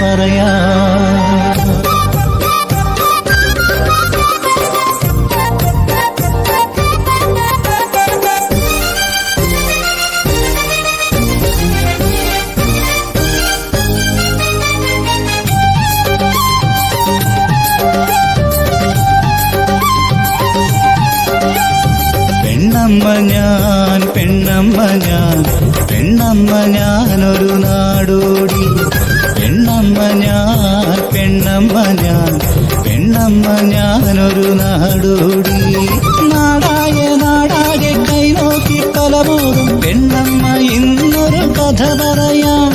പറയാ. പെണ്ണമ്മ ഞാനൊരു നാടോടി. പെണ്ണമ്മ ഞാനൊരു നാടോടി. നാടാകെ കൈനോക്കി പലപോതും പെണ്ണമ്മ ഇന്നൊരു കഥ പറയാം.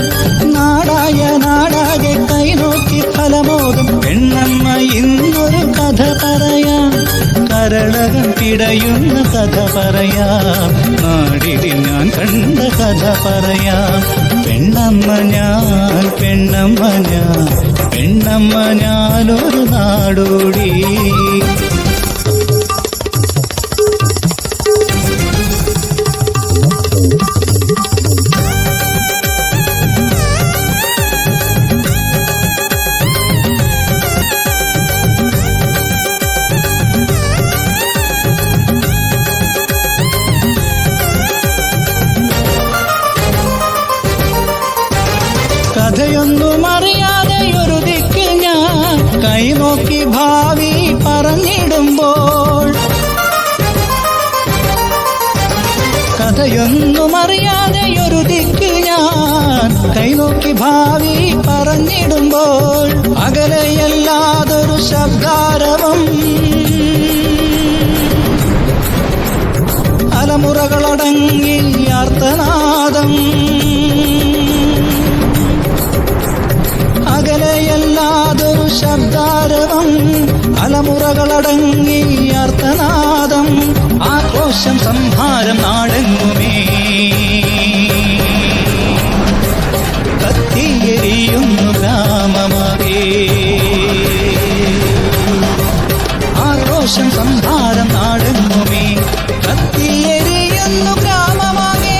നാടാകെ കൈനോക്കി ഫലമോതും പെണ്ണമ്മ ഇന്നൊരു കഥ പറയാം. കരളകം പിടയുന്ന കഥ പറയാം. നാടിതിൽ ഞാൻ കണ്ട കഥ പറയാം. പെണ്ണമ്മ ഞാനൊരു നാടോടി. കഥയൊന്നും അറിയാതെ ഒരു ദിക്കിൽ ഞാൻ കൈനോക്കി ഭാവി പറഞ്ഞിടുമ്പോൾ. കഥയൊന്നും അറിയാതെ ഒരു ദിക്കിൽ ഞാൻ കൈനോക്കി ഭാവി പറഞ്ഞിടുമ്പോൾ. അകലെയല്ലാതൊരു ശബ്ദാരവം അലമുറകളടങ്ങി ആർത്തനാദം. അകലെയല്ലാതൊരു ശബ്ദാരവം അലമുറകളടങ്ങി അർത്ഥനാദം. ആക്രോശം സംഹാരം നാടെങ്ങുമേ കത്തിയെരിയുന്നു ഗ്രാമമാകെ. ആക്രോശം സംഹാരം നാടെങ്ങുമേ കത്തിയെരിയുന്നു ഗ്രാമമാകെ.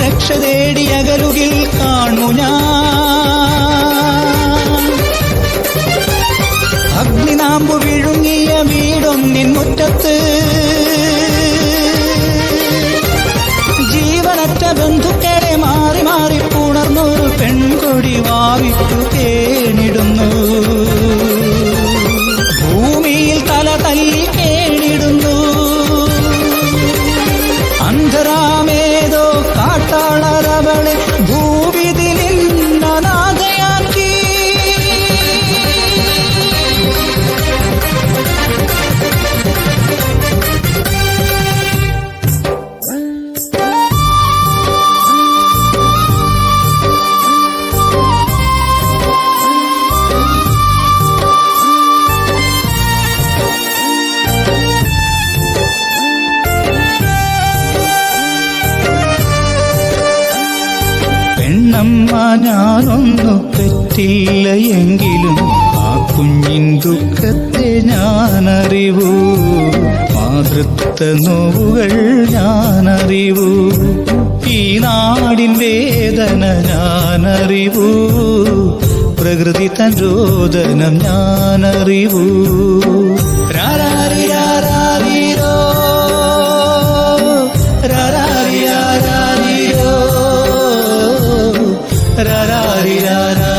രക്ഷ തേടി അകലുകിൽ കാണു ഞാൻ. അഗ്നിനാമ്പു വിഴുങ്ങിയ വീടൊന്നിൻ മുറ്റത്ത് ജീവനറ്റ ബന്ധുക്കളെ മാറി മാറി പുണർന്നൊരു പെൺകൊടി വാവിട്ടു കേണിടുന്നു. ഭൂമിയിൽ തല തല്ലി കേണിടുന്നു. അന്ധരാമേതോ കാട്ടാളരവളെ ഭൂവിതിലിന്നനാഥയാക്കി. പെണ്ണമ്മ ഞാനൊന്നു തെറ്റില്ല എങ്കിലും ആ കുഞ്ഞിൻ ദുഃഖത്തെ ഞാനറിവൂ. മാതൃത്വ നോവുകൾ ഞാനറിവൂ. ഈ നാടിൻ വേദന ഞാനറിവൂ. പ്രകൃതി തൻ രോദനം ഞാനറിവൂ. രാരാരിരാരാരിരോ രാരാരിരാരാരിരോ രാരാരിരാരാ